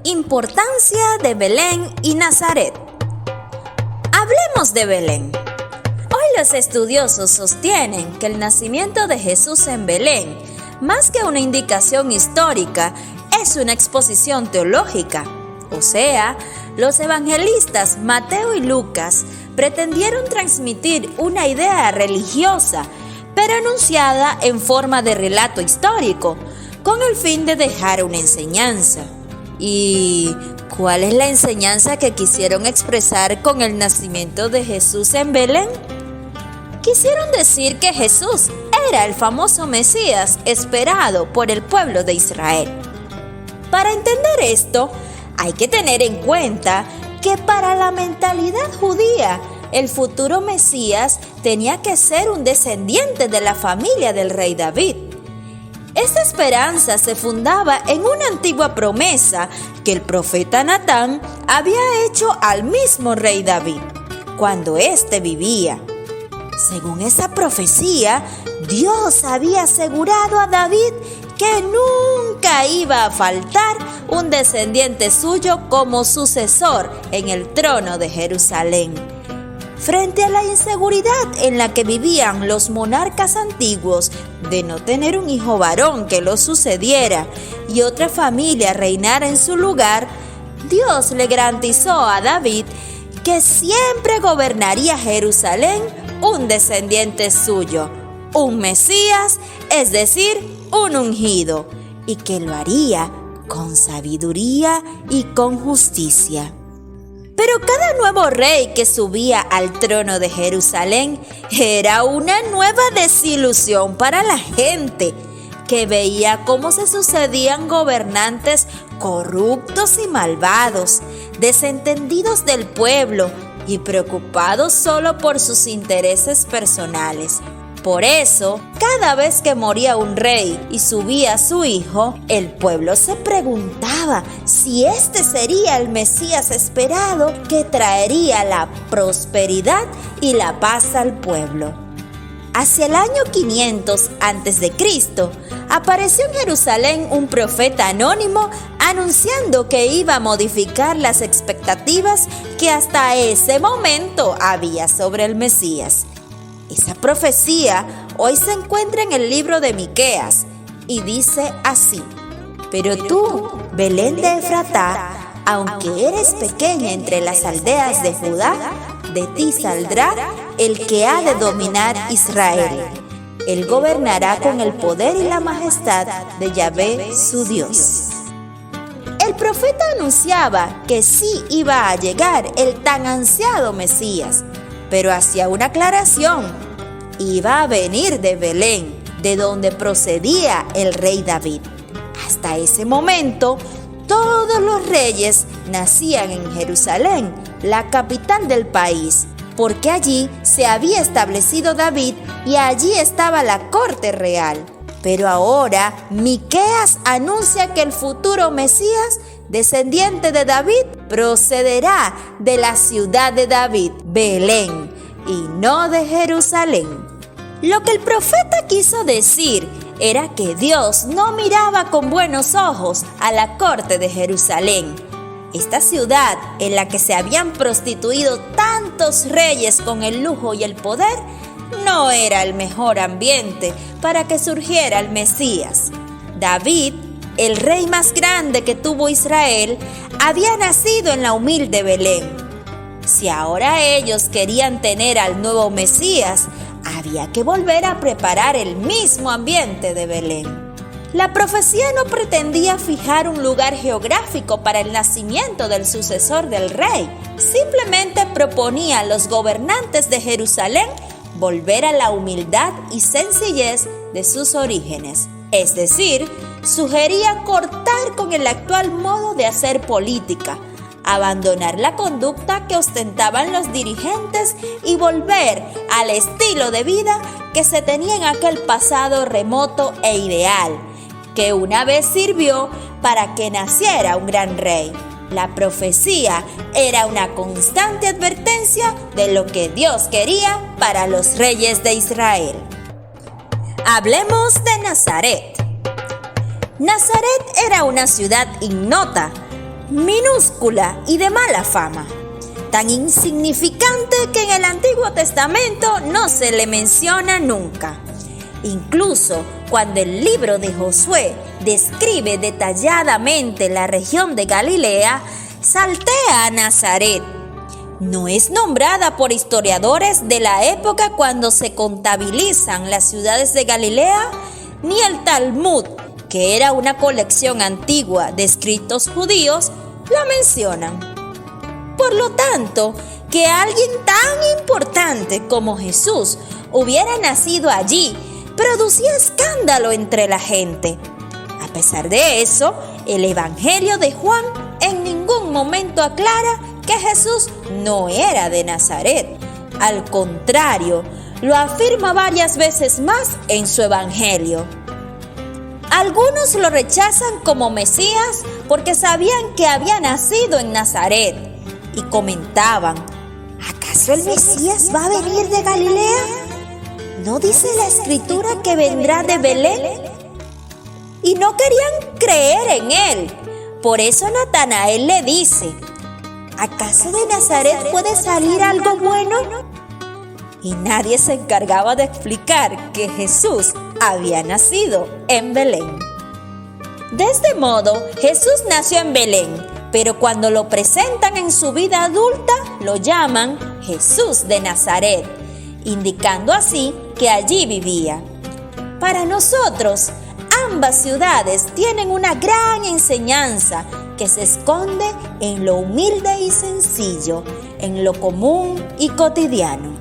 Importancia de Belén y Nazaret. Hablemos de Belén. Hoy los estudiosos sostienen que el nacimiento de Jesús en Belén, más que una indicación histórica, es una exposición teológica. O sea, los evangelistas Mateo y Lucas pretendieron transmitir una idea religiosa, pero enunciada en forma de relato histórico, con el fin de dejar una enseñanza. ¿Y cuál es la enseñanza que quisieron expresar con el nacimiento de Jesús en Belén? Quisieron decir que Jesús era el famoso Mesías esperado por el pueblo de Israel. Para entender esto, hay que tener en cuenta que para la mentalidad judía, el futuro Mesías tenía que ser un descendiente de la familia del rey David. Esta esperanza se fundaba en una antigua promesa que el profeta Natán había hecho al mismo rey David, cuando éste vivía. Según esa profecía, Dios había asegurado a David que nunca iba a faltar un descendiente suyo como sucesor en el trono de Jerusalén. Frente a la inseguridad en la que vivían los monarcas antiguos de no tener un hijo varón que lo sucediera y otra familia reinara en su lugar, Dios le garantizó a David que siempre gobernaría Jerusalén un descendiente suyo, un Mesías, es decir, un ungido, y que lo haría con sabiduría y con justicia. Pero cada nuevo rey que subía al trono de Jerusalén era una nueva desilusión para la gente, que veía cómo se sucedían gobernantes corruptos y malvados, desentendidos del pueblo y preocupados solo por sus intereses personales. Por eso, cada vez que moría un rey y subía su hijo, el pueblo se preguntaba si este sería el Mesías esperado que traería la prosperidad y la paz al pueblo. Hacia el año 500 a.C., apareció en Jerusalén un profeta anónimo anunciando que iba a modificar las expectativas que hasta ese momento había sobre el Mesías. Esa profecía hoy se encuentra en el libro de Miqueas y dice así: Pero tú, Belén de Efratá, aunque eres pequeña entre las aldeas de Judá, de ti saldrá el que ha de dominar Israel. Él gobernará con el poder y la majestad de Yahvé su Dios. El profeta anunciaba que sí iba a llegar el tan ansiado Mesías, pero hacía una aclaración: iba a venir de Belén, de donde procedía el rey David. Hasta ese momento, todos los reyes nacían en Jerusalén, la capital del país, porque allí se había establecido David y allí estaba la corte real. Pero ahora Miqueas anuncia que el futuro Mesías, descendiente de David, procederá de la ciudad de David, Belén, y no de Jerusalén. Lo que el profeta quiso decir era que Dios no miraba con buenos ojos a la corte de Jerusalén. Esta ciudad en la que se habían prostituido tantos reyes con el lujo y el poder no era el mejor ambiente para que surgiera el Mesías. David, el rey más grande que tuvo Israel, había nacido en la humilde Belén. Si ahora ellos querían tener al nuevo Mesías, había que volver a preparar el mismo ambiente de Belén. La profecía no pretendía fijar un lugar geográfico para el nacimiento del sucesor del rey. Simplemente proponía a los gobernantes de Jerusalén volver a la humildad y sencillez de sus orígenes. Es decir, sugería cortar con el actual modo de hacer política, abandonar la conducta que ostentaban los dirigentes y volver al estilo de vida que se tenía en aquel pasado remoto e ideal, que una vez sirvió para que naciera un gran rey. La profecía era una constante advertencia de lo que Dios quería para los reyes de Israel. Hablemos de Nazaret. Nazaret era una ciudad ignota. minúscula y de mala fama, tan insignificante que en el Antiguo Testamento no se le menciona nunca. Incluso cuando el libro de Josué describe detalladamente la región de Galilea, saltea a Nazaret. No es nombrada por historiadores de la época cuando se contabilizan las ciudades de Galilea, ni el Talmud, que era una colección antigua de escritos judíos, la mencionan. Por lo tanto, que alguien tan importante como Jesús hubiera nacido allí producía escándalo entre la gente. A pesar de eso, el Evangelio de Juan en ningún momento aclara que Jesús no era de Nazaret. Al contrario, lo afirma varias veces más en su Evangelio. Algunos lo rechazan como Mesías porque sabían que había nacido en Nazaret y comentaban: ¿acaso el Mesías va a venir de Galilea? ¿No dice la Escritura que vendrá de Belén? Y no querían creer en él. Por eso Natanael le dice: ¿acaso de Nazaret puede salir algo bueno? Y nadie se encargaba de explicar que Jesús había nacido en Belén. De este modo, Jesús nació en Belén, pero cuando lo presentan en su vida adulta, lo llaman Jesús de Nazaret, indicando así que allí vivía. Para nosotros, ambas ciudades tienen una gran enseñanza que se esconde en lo humilde y sencillo, en lo común y cotidiano.